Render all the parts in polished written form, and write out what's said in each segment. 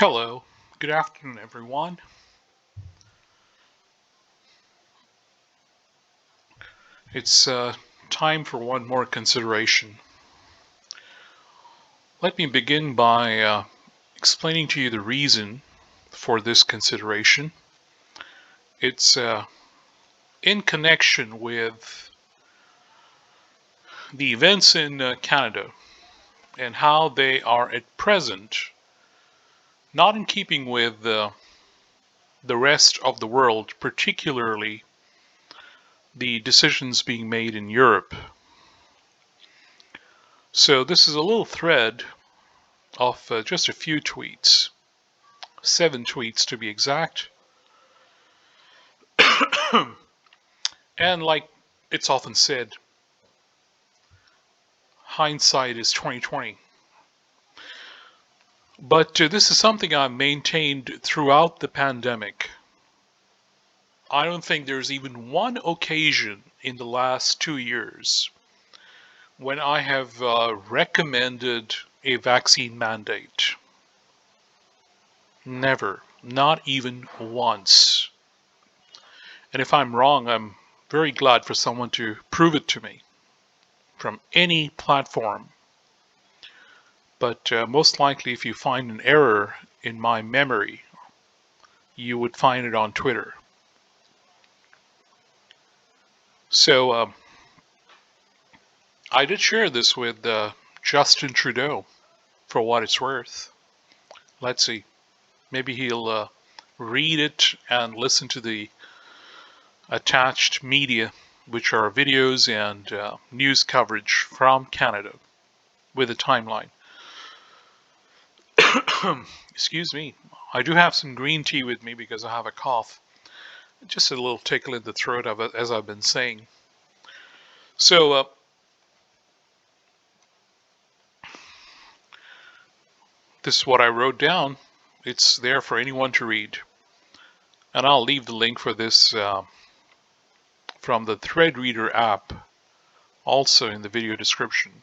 Hello, good afternoon, everyone. It's time for one more consideration. Let me begin by explaining to you the reason for this consideration. It's in connection with the events in Canada and how they are at present not in keeping with the rest of the world, particularly the decisions being made in Europe. So this is a little thread of just a few tweets, 7 tweets to be exact. And like it's often said, hindsight is 2020. But this is something I've maintained throughout the pandemic. I don't think there's even one occasion in the last 2 years when I have recommended a vaccine mandate. Never. Not even once. And if I'm wrong, I'm very glad for someone to prove it to me from any platform. But most likely, if you find an error in my memory, you would find it on Twitter. So I did share this with Justin Trudeau for what it's worth. Let's see. Maybe he'll read it and listen to the attached media, which are videos and news coverage from Canada with a timeline. Excuse me. I do have some green tea with me because I have a cough. Just a little tickle in the throat of it, as I've been saying. So this is what I wrote down. It's there for anyone to read. And I'll leave the link for this from the Thread Reader app also in the video description.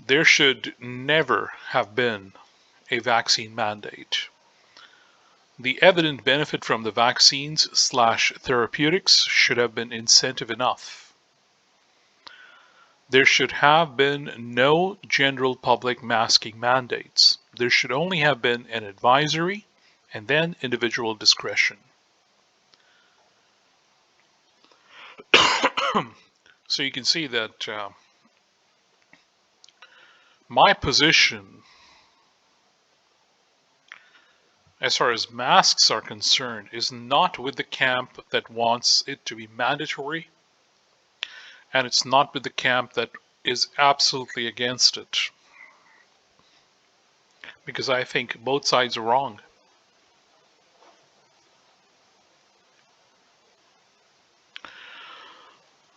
There should never have been a vaccine mandate. The evident benefit from the vaccines/therapeutics should have been incentive enough. There should have been no general public masking mandates. There should only have been an advisory and then individual discretion. So you can see that my position as far as masks are concerned is not with the camp that wants it to be mandatory, and it's not with the camp that is absolutely against it, because I think both sides are wrong.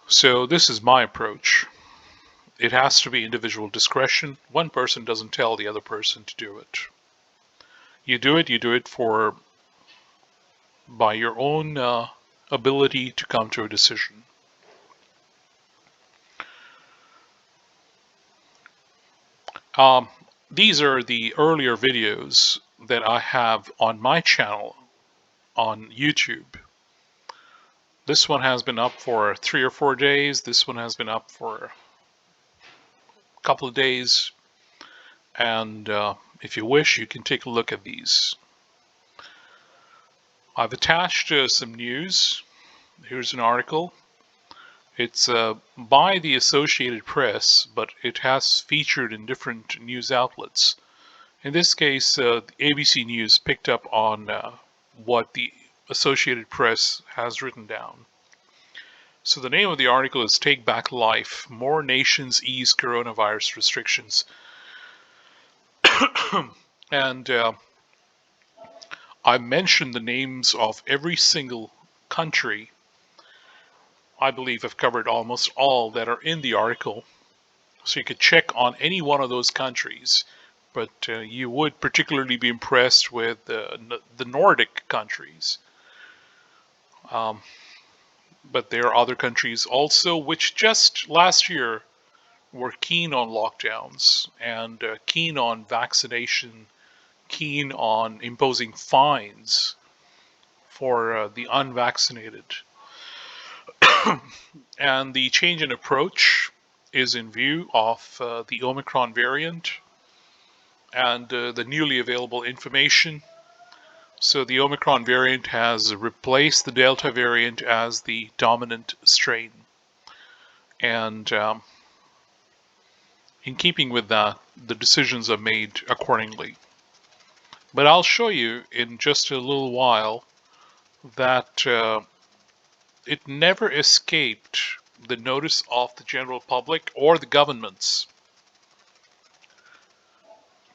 So this is my approach. It has to be individual discretion. One person doesn't tell the other person to do it. You do it for by your own ability to come to a decision. These are the earlier videos that I have on my channel on YouTube. This one has been up for 3 or 4 days. This one has been up for a couple of days. And if you wish, you can take a look at these. I've attached some news. Here's an article. It's by the Associated Press, but it has featured in different news outlets. In this case, ABC News picked up on what the Associated Press has written down. So the name of the article is Take Back Life, More Nations Ease Coronavirus Restrictions. And I mentioned the names of every single country. I believe I've covered almost all that are in the article. So you could check on any one of those countries. But you would particularly be impressed with the Nordic countries. But there are other countries also which just last year were keen on lockdowns and keen on vaccination keen on imposing fines for the unvaccinated. And the change in approach is in view of the Omicron variant and the newly available information. So the Omicron variant has replaced the Delta variant as the dominant strain. And in keeping with that, the decisions are made accordingly. But I'll show you in just a little while that it never escaped the notice of the general public or the governments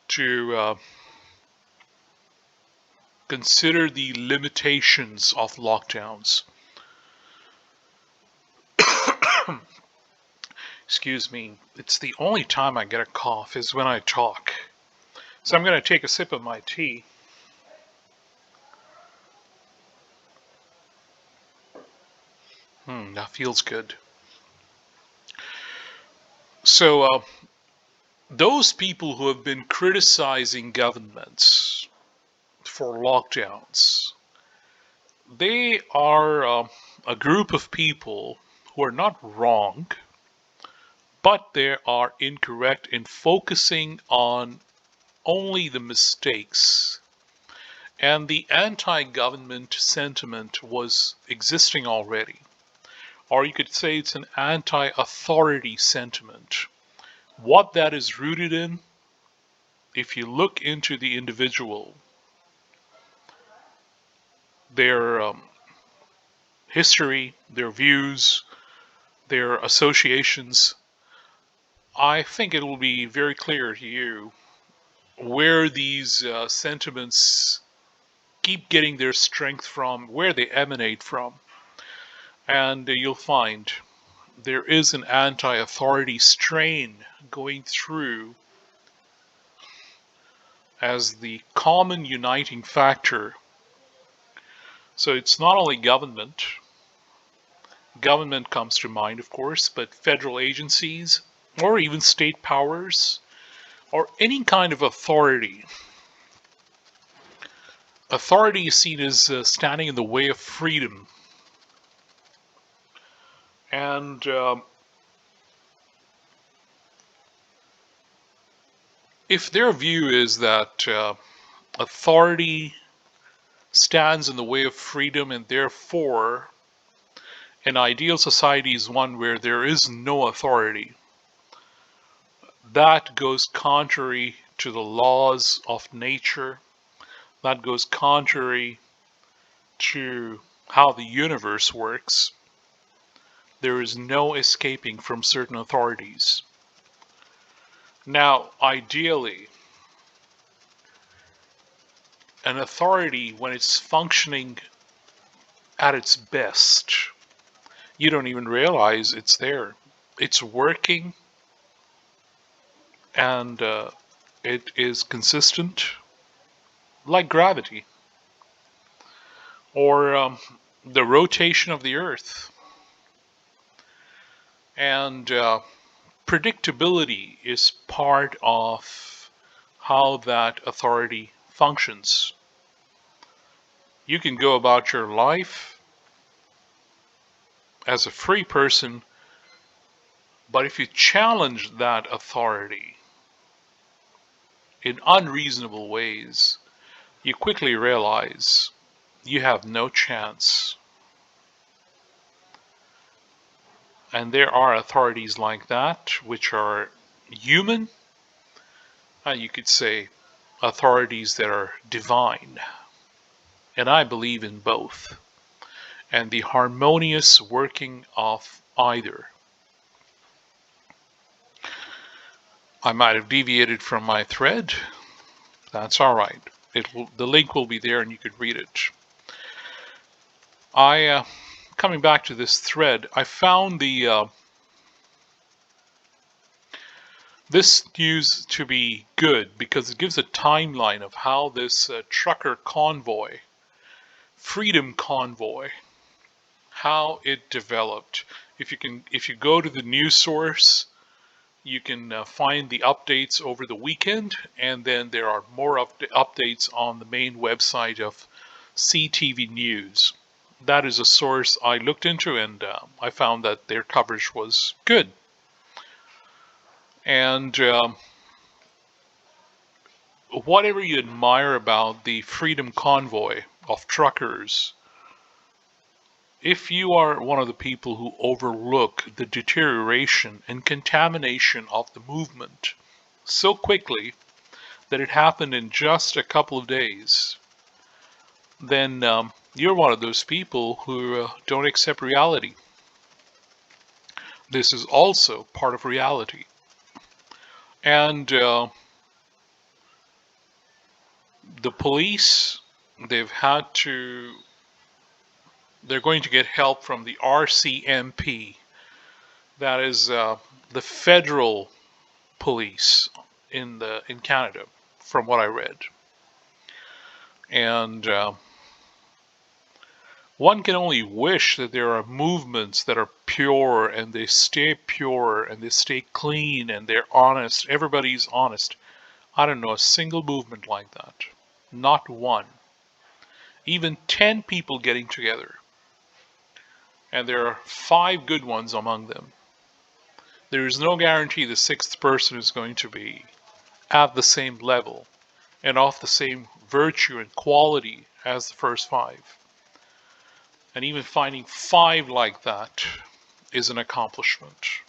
to consider the limitations of lockdowns. Excuse me, it's the only time I get a cough is when I talk. So I'm going to take a sip of my tea. That feels good. So those people who have been criticizing governments for lockdowns, they are a group of people who are not wrong, but they are incorrect in focusing on only the mistakes. And the anti-government sentiment was existing already. Or you could say it's an anti-authority sentiment. What that is rooted in, if you look into the individual, their history, their views, their associations, I think it will be very clear to you where these sentiments keep getting their strength from, where they emanate from. And you'll find there is an anti-authority strain going through as the common uniting factor. So it's not only government comes to mind, of course, but federal agencies or even state powers or any kind of authority. Authority is seen as standing in the way of freedom. And if their view is that authority stands in the way of freedom and therefore an ideal society is one where there is no authority, that goes contrary to the laws of nature. That goes contrary to how the universe works. There is no escaping from certain authorities. Now, ideally, an authority, when it's functioning at its best, you don't even realize it's there. It's working and it is consistent like gravity or the rotation of the earth. And predictability is part of how that authority functions. You can go about your life as a free person, but if you challenge that authority in unreasonable ways, you quickly realize you have no chance. And there are authorities like that which are human, you could say authorities that are divine. And I believe in both and the harmonious working of either. I might have deviated from my thread. That's all right. The link will be there and you could read it. Coming back to this thread, I found this news to be good because it gives a timeline of how this trucker convoy, Freedom Convoy, how it developed. If you go to the news source, You can find the updates over the weekend, and then there are more updates on the main website of CTV News. That is a source I looked into, and I found that their coverage was good. And whatever you admire about the Freedom Convoy of truckers, if you are one of the people who overlook the deterioration and contamination of the movement so quickly that it happened in just a couple of days, then you're one of those people who don't accept reality. This is also part of reality. And the police, they've had to, they're going to get help from the RCMP. That is the federal police in Canada, from what I read. And one can only wish that there are movements that are pure and they stay pure and they stay clean and they're honest. Everybody's honest. I don't know a single movement like that. Not one. Even 10 people getting together, and there are 5 good ones among them. There is no guarantee the 6th person is going to be at the same level and of the same virtue and quality as the first 5. And even finding 5 like that is an accomplishment.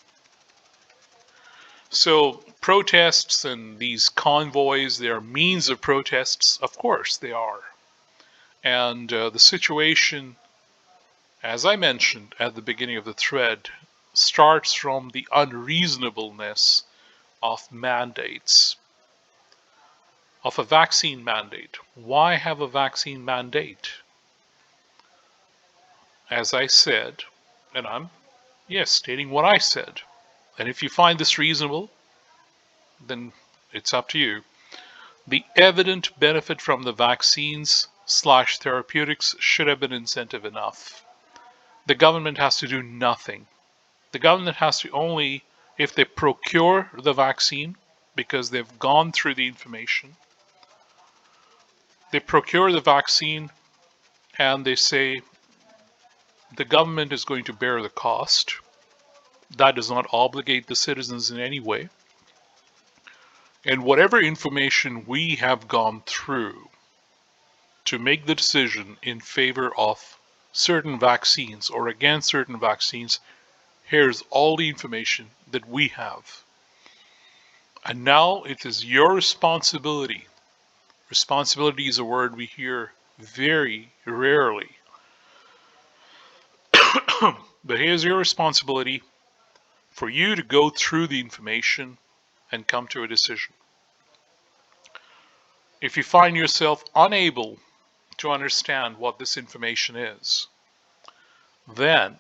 So protests and these convoys, they are means of protests. Of course they are. And the situation, as I mentioned at the beginning of the thread, starts from the unreasonableness of mandates, of a vaccine mandate. Why have a vaccine mandate? As I said, and I'm, yes, stating what I said. And if you find this reasonable, then it's up to you. The evident benefit from the vaccines / therapeutics should have been incentive enough. The government has to do nothing. The government has to only, if they procure the vaccine, because they've gone through the information, they procure the vaccine and they say the government is going to bear the cost. That does not obligate the citizens in any way. And whatever information we have gone through to make the decision in favor of certain vaccines or against certain vaccines, here's all the information that we have. And now it is your responsibility. Responsibility is a word we hear very rarely. But here's your responsibility for you to go through the information and come to a decision. If you find yourself unable to understand what this information is, then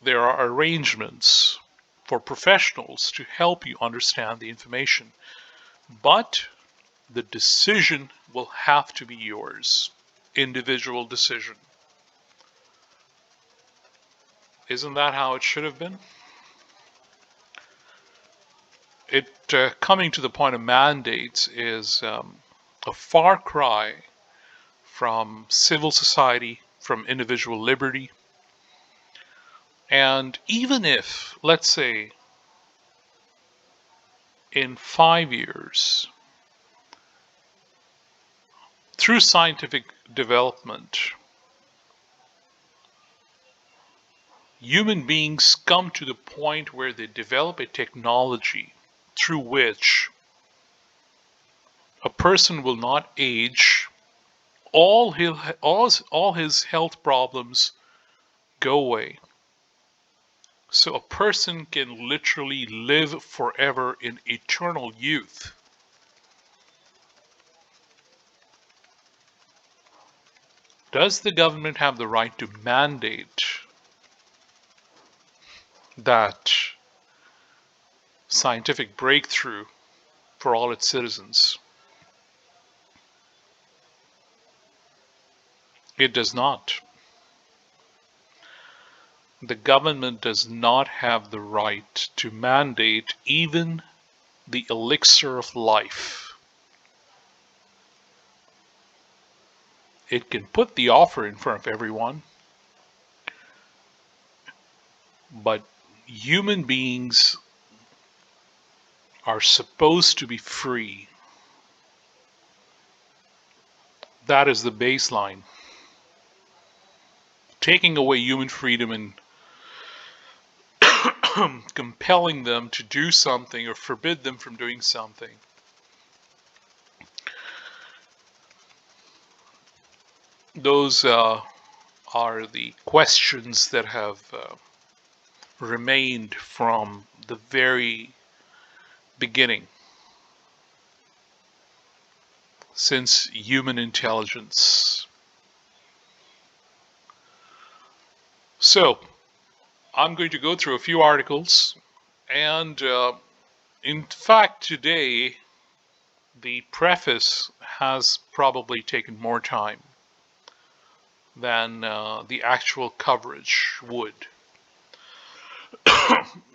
there are arrangements for professionals to help you understand the information. But the decision will have to be yours. Individual decision. Isn't that how it should have been? It coming to the point of mandates is a far cry from civil society, from individual liberty. And even if, let's say, in 5 years, through scientific development, human beings come to the point where they develop a technology through which a person will not age, all his health problems go away. So a person can literally live forever in eternal youth. Does the government have the right to mandate that scientific breakthrough for all its citizens? It does not. the government does not have the right to mandate even the elixir of life. It can put the offer in front of everyone, but human beings are supposed to be free. That is the baseline. Taking away human freedom and compelling them to do something or forbid them from doing something, those are the questions that have remained from the very beginning, since human intelligence. So, I'm going to go through a few articles, and in fact, today the preface has probably taken more time than the actual coverage would.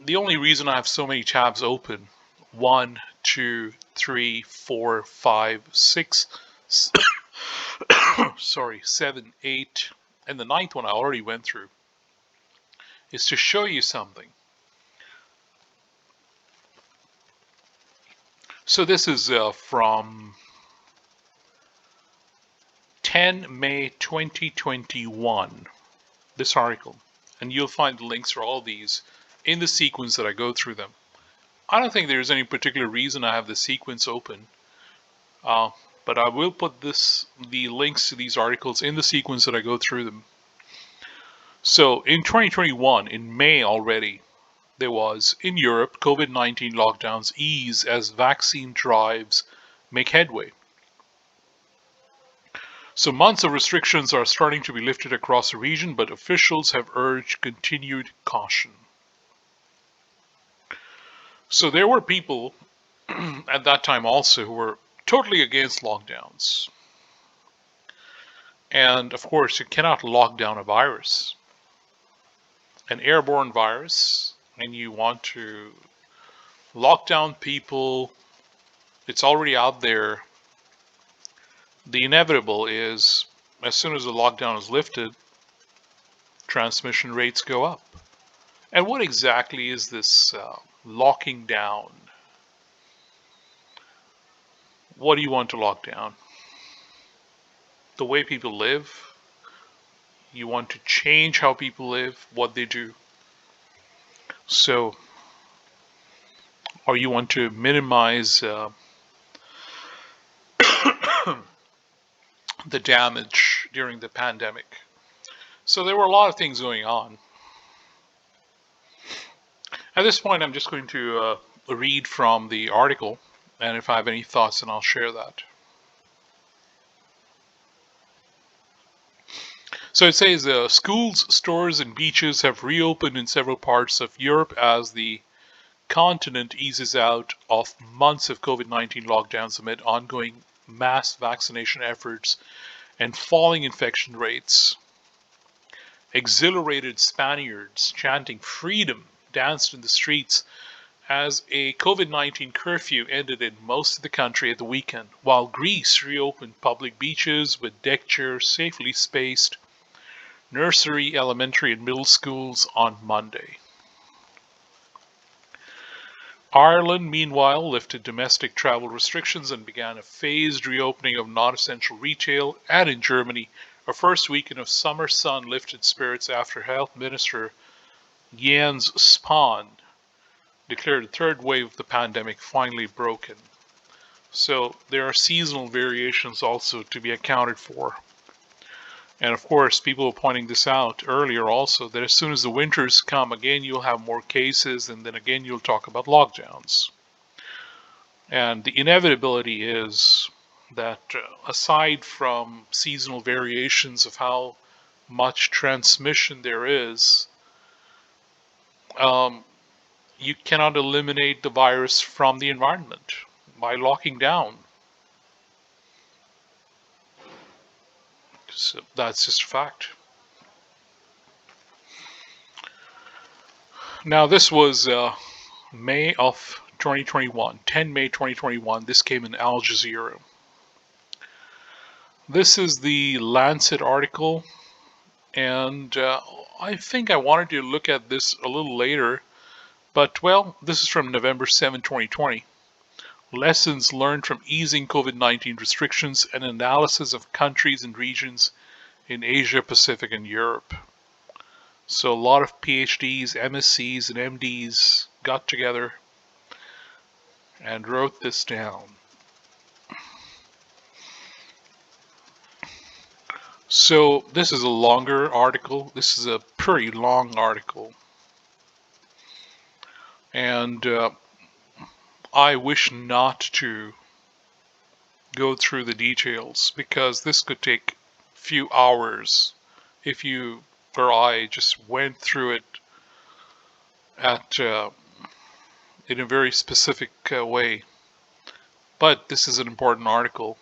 The only reason I have so many tabs open, 1, 2, 3, 4, 5, 6, sorry, 7, 8, and the ninth one I already went through, is to show you something. So this is from 10 May 2021, this article, and you'll find the links for all these in the sequence that I go through them. I don't think there's any particular reason I have the sequence open, but I will put the links to these articles in the sequence that I go through them. So in 2021, in May already, there was, in Europe, COVID-19 lockdowns ease as vaccine drives make headway. So months of restrictions are starting to be lifted across the region, but officials have urged continued caution. So there were people at that time also who were totally against lockdowns. And of course, you cannot lock down a virus, an airborne virus, and you want to lock down people. It's already out there. The inevitable is, as soon as the lockdown is lifted, transmission rates go up. And what exactly is this locking down? What do you want to lock down? The way people live? You want to change how people live, what they do? So, or you want to minimize the damage during the pandemic? So there were a lot of things going on. At this point, I'm just going to read from the article, and if I have any thoughts, then I'll share that. So it says schools, stores, and beaches have reopened in several parts of Europe as the continent eases out of months of COVID-19 lockdowns amid ongoing mass vaccination efforts and falling infection rates. Exhilarated Spaniards chanting freedom danced in the streets as a COVID-19 curfew ended in most of the country at the weekend, while Greece reopened public beaches with deck chairs safely spaced, nursery, elementary, and middle schools on Monday. Ireland, meanwhile, lifted domestic travel restrictions and began a phased reopening of non-essential retail, and in Germany, a first weekend of summer sun lifted spirits after Health Minister Jens Spahn declared the third wave of the pandemic finally broken. So there are seasonal variations also to be accounted for. And of course, people were pointing this out earlier also, that as soon as the winters come, again, you'll have more cases, and then again, you'll talk about lockdowns. And the inevitability is that aside from seasonal variations of how much transmission there is, you cannot eliminate the virus from the environment by locking down. So that's just a fact. Now this was May of 2021, 10 May 2021. This came in Al Jazeera. This is the Lancet article, and I think I wanted to look at this a little later, but well, this is from November 7, 2020. Lessons learned from easing COVID-19 restrictions and analysis of countries and regions in Asia, Pacific, and Europe. So a lot of PhDs, MSCs, and MDs got together and wrote this down. So this is a longer article. This is a pretty long article. And I wish not to go through the details because this could take a few hours if you or I just went through it in a very specific way. But this is an important article,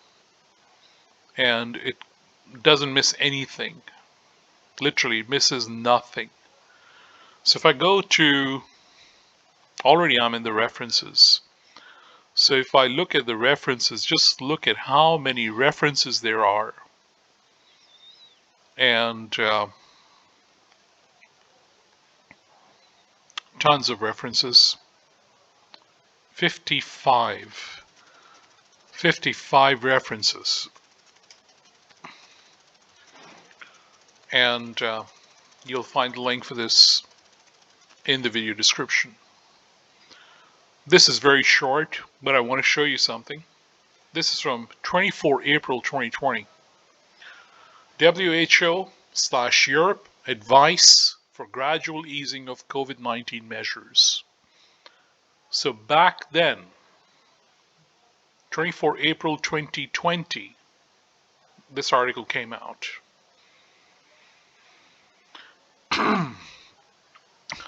and it doesn't miss anything. Literally, it misses nothing. So if I go to, already I'm in the references. So if I look at the references, just look at how many references there are. And tons of references. 55 references. And you'll find the link for this in the video description. This is very short, but I want to show you something. This is from 24 April 2020. WHO/Europe advice for gradual easing of COVID-19 measures. So back then, 24 April 2020, this article came out.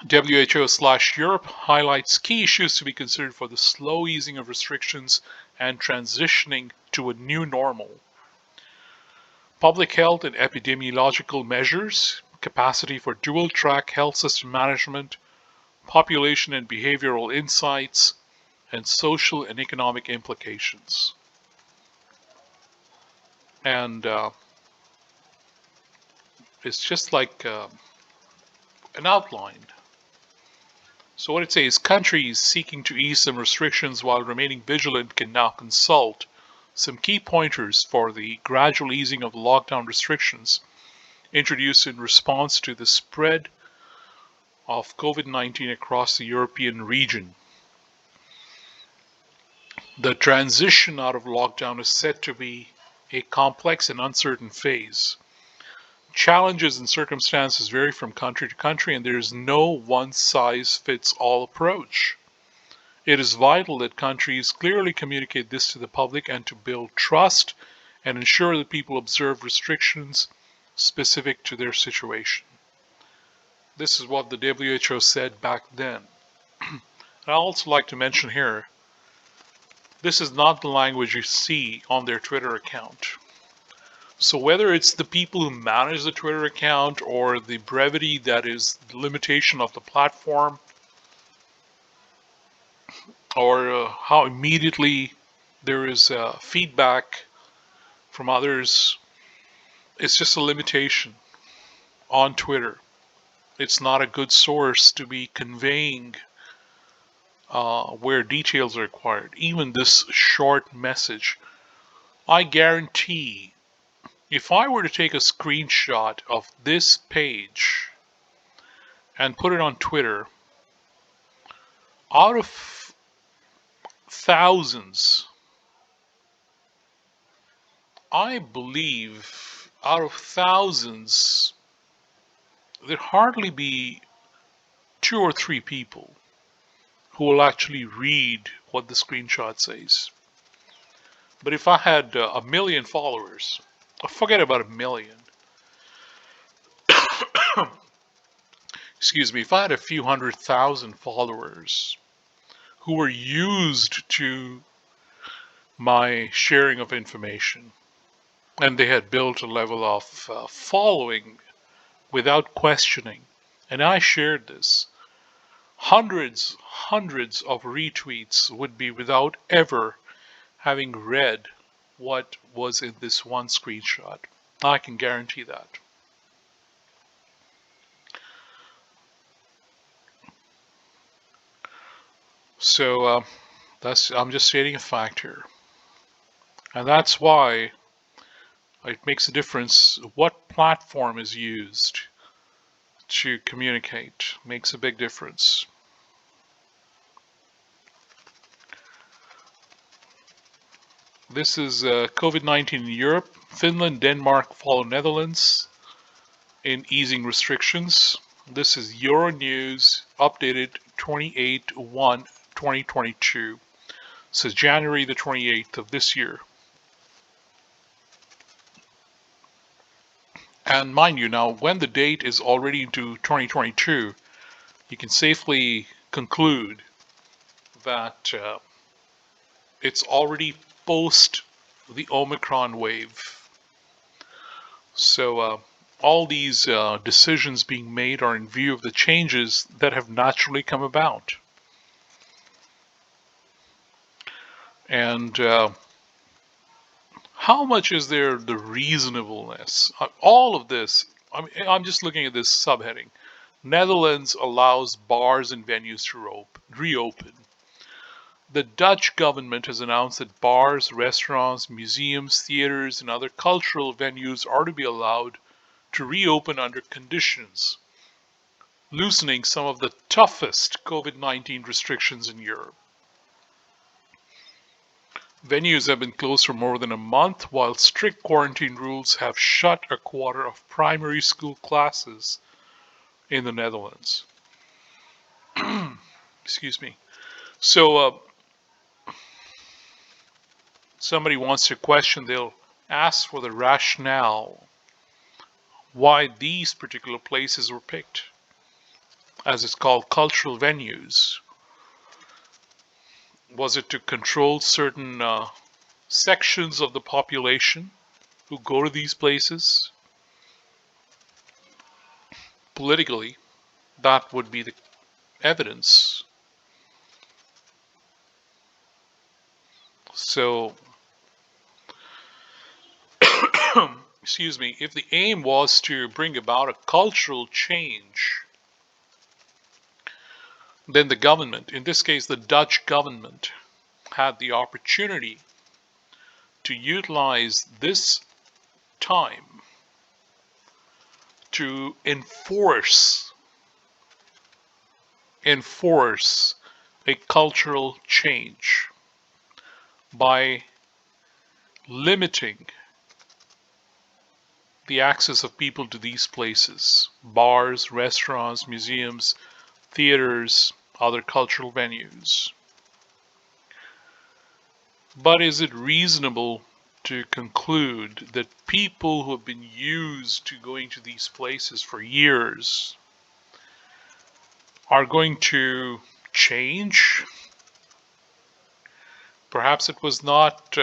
WHO/Europe highlights key issues to be considered for the slow easing of restrictions and transitioning to a new normal. Public health and epidemiological measures, capacity for dual-track health system management, population and behavioral insights, and social and economic implications. And it's just like an outline. So what it says, countries seeking to ease some restrictions while remaining vigilant can now consult some key pointers for the gradual easing of lockdown restrictions introduced in response to the spread of COVID-19 across the European region. The transition out of lockdown is said to be a complex and uncertain phase. Challenges and circumstances vary from country to country, and there is no one-size-fits-all approach. It is vital that countries clearly communicate this to the public and to build trust and ensure that people observe restrictions specific to their situation. This is what the WHO said back then. I'd also like to mention here, this is not the language you see on their Twitter account. So whether it's the people who manage the Twitter account or the brevity that is the limitation of the platform, or how immediately there is feedback from others, it's just a limitation on Twitter. It's not a good source to be conveying where details are required. Even this short message, I guarantee if I were to take a screenshot of this page and put it on Twitter, out of thousands, I believe out of thousands, there'd hardly be 2 or 3 people who will actually read what the screenshot says. But if I had 1 million followers, forget about 1 million. Excuse me, if I had a few 100,000 followers who were used to my sharing of information, and they had built a level of following without questioning, and I shared this, hundreds of retweets would be without ever having read what was in this one screenshot. I can guarantee that. So I'm just stating a fact here. And that's why it makes a difference what platform is used to communicate. Makes a big difference. This is COVID-19 in Europe. Finland, Denmark follow Netherlands in easing restrictions. This is Euronews updated 28/1/2022. This is January the 28th of this year. And mind you, now when the date is already into 2022, you can safely conclude that it's already post the Omicron wave. So all these decisions being made are in view of the changes that have naturally come about. And how much is there the reasonableness? All of this, I'm just looking at this subheading. Netherlands allows bars and venues to reopen. The Dutch government has announced that bars, restaurants, museums, theaters, and other cultural venues are to be allowed to reopen under conditions, loosening some of the toughest COVID-19 restrictions in Europe. Venues have been closed for more than a month, while strict quarantine rules have shut a quarter of primary school classes in the Netherlands. Excuse me. So somebody wants to question, they'll ask for the rationale why these particular places were picked, as it's called, cultural venues. Was it to control certain sections of the population who go to these places? Politically, that would be the evidence. So, excuse me, if the aim was to bring about a cultural change, then the government, in this case the Dutch government, had the opportunity to utilize this time to enforce a cultural change by limiting the access of people to these places: bars, restaurants, museums, theaters, other cultural venues. But is it reasonable to conclude that people who have been used to going to these places for years are going to change? Perhaps it was not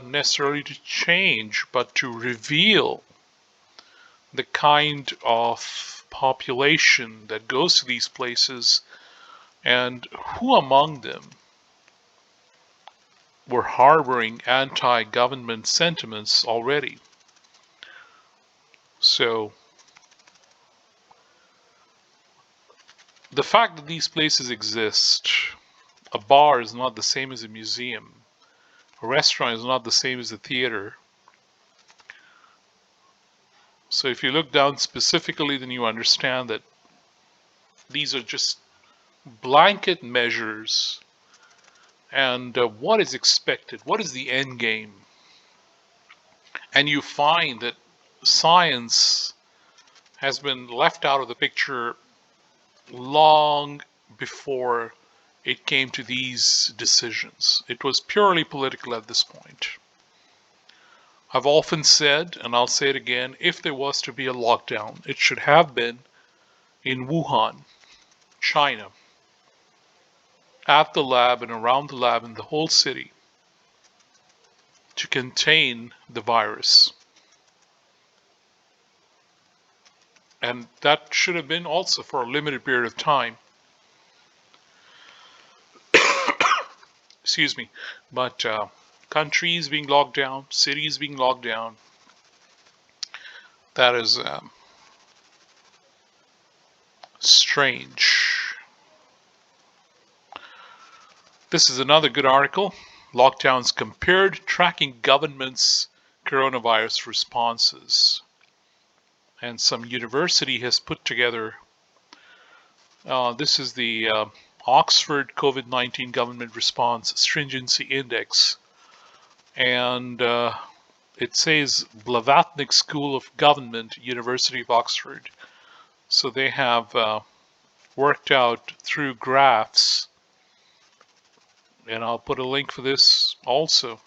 necessarily to change, but to reveal the kind of population that goes to these places and who among them were harboring anti-government sentiments already. So the fact that these places exist, a bar is not the same as a museum, a restaurant is not the same as a theater. So if you look down specifically, then you understand that these are just blanket measures. And what is expected? What is the end game? And you find that science has been left out of the picture long before it came to these decisions. It was purely political at this point. I've often said, and I'll say it again, if there was to be a lockdown, it should have been in Wuhan, China, at the lab and around the lab in the whole city, to contain the virus. And that should have been also for a limited period of time. excuse me, but countries being locked down, cities being locked down, that is strange. This is another good article. Lockdowns compared, tracking government's coronavirus responses. And some university has put together, this is the Oxford COVID-19 Government Response Stringency Index. And it says Blavatnik School of Government, University of Oxford. So they have worked out through graphs, and I'll put a link for this also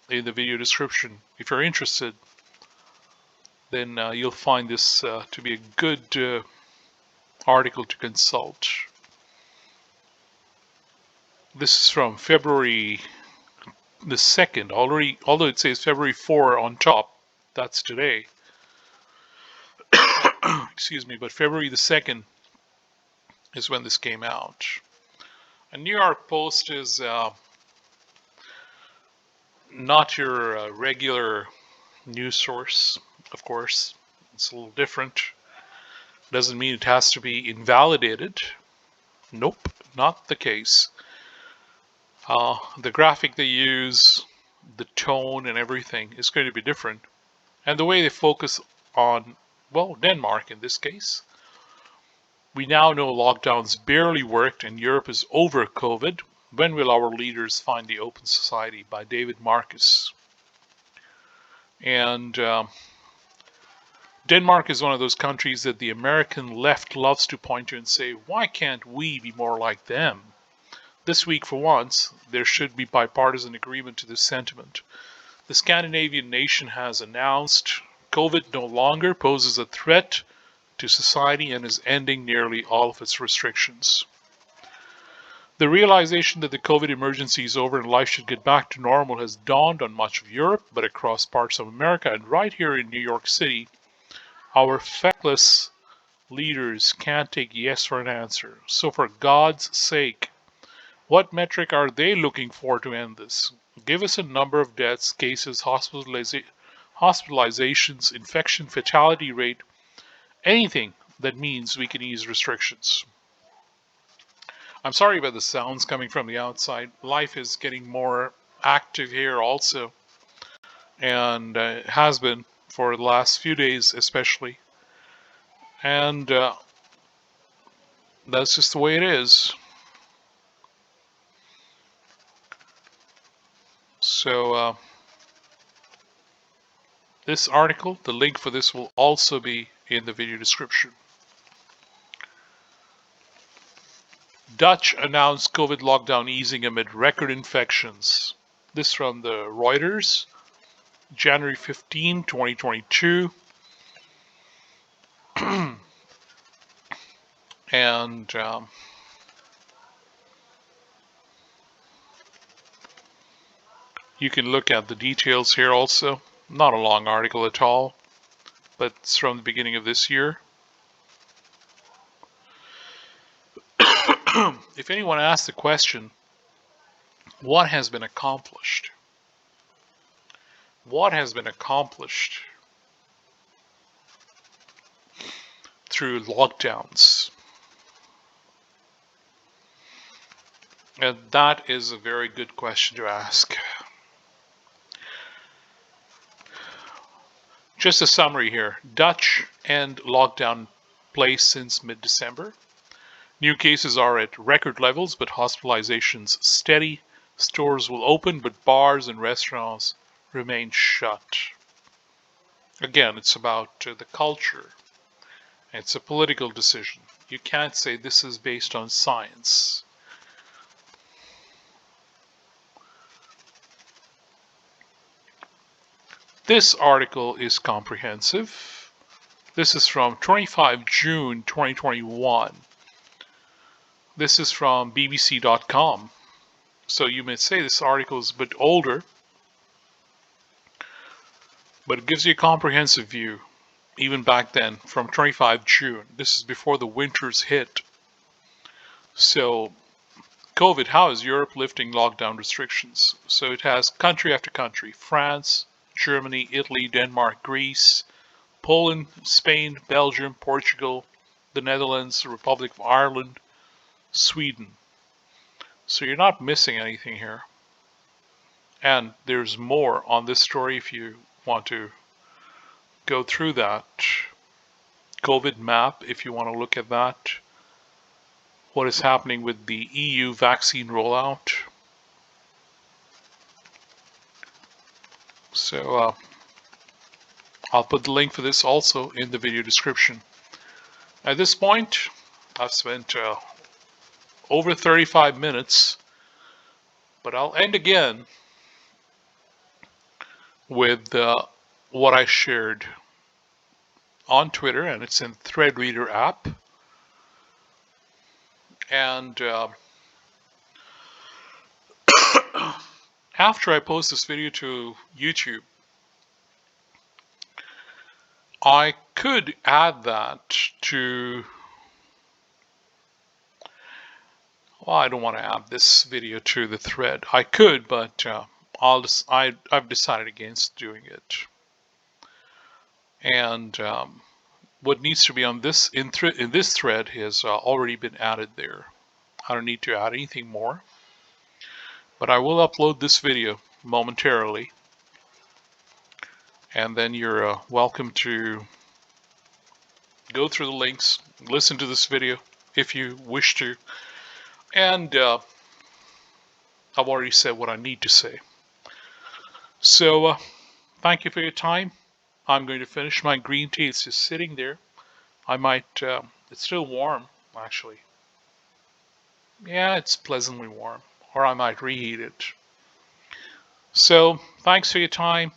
in the video description. If you're interested, then you'll find this to be a good article to consult. This is from February the 2nd, already, although it says February 4 on top, that's today. Excuse me, but February the 2nd is when this came out. And New York Post is not your regular news source, of course. It's a little different. Doesn't mean it has to be invalidated. Nope, not the case. The graphic they use, the tone and everything is going to be different. And the way they focus on, well, Denmark in this case. We now know lockdowns barely worked and Europe is over COVID. When will our leaders find the open society? By David Marcus. And Denmark is one of those countries that the American left loves to point to and say, why can't we be more like them? This week, for once, there should be bipartisan agreement to this sentiment. The Scandinavian nation has announced COVID no longer poses a threat to society and is ending nearly all of its restrictions. The realization that the COVID emergency is over and life should get back to normal has dawned on much of Europe, but across parts of America and right here in New York City, our feckless leaders can't take yes for an answer. So for God's sake, what metric are they looking for to end this? Give us a number of deaths, cases, hospitalizations, infection, fatality rate, anything that means we can ease restrictions. I'm sorry about the sounds coming from the outside. Life is getting more active here also, and it has been for the last few days especially. And that's just the way it is. So this article, the link for this will also be in the video description. Dutch announced COVID lockdown easing amid record infections. This from the Reuters, January 15, 2022. And you can look at the details here also. Not a long article at all, but it's from the beginning of this year. If anyone asks the question, what has been accomplished? What has been accomplished through lockdowns? And that is a very good question to ask. Just a summary here. Dutch end lockdown place since mid-December. New cases are at record levels, but hospitalizations steady. Stores will open, but bars and restaurants remain shut. Again, it's about the culture. It's a political decision. You can't say this is based on science. This article is comprehensive. This is from 25 June 2021. This is from bbc.com. So you may say this article is a bit older, but it gives you a comprehensive view, even back then, from 25 June. This is before the winters hit. So COVID, how is Europe lifting lockdown restrictions? So it has country after country: France, Germany, Italy, Denmark, Greece, Poland, Spain, Belgium, Portugal, the Netherlands, the Republic of Ireland, Sweden. So you're not missing anything here. And there's more on this story if you want to go through that. COVID map, if you want to look at that. What is happening with the EU vaccine rollout. So I'll put the link for this also in the video description. At this point, I've spent over 35 minutes, but I'll end again with what I shared on Twitter, and it's in Thread Reader app. And after I post this video to YouTube, I could add that to, well, I don't want to add this video to the thread. I could, but I've decided against doing it. And what needs to be on this in this thread has already been added there. I don't need to add anything more. But I will upload this video momentarily, and then you're welcome to go through the links, listen to this video if you wish to, and I've already said what I need to say. So thank you for your time. I'm going to finish my green tea. It's just sitting there. I might, it's still warm actually. Yeah, it's pleasantly warm, or I might reheat it. So thanks for your time,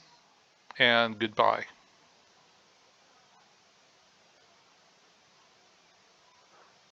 and goodbye.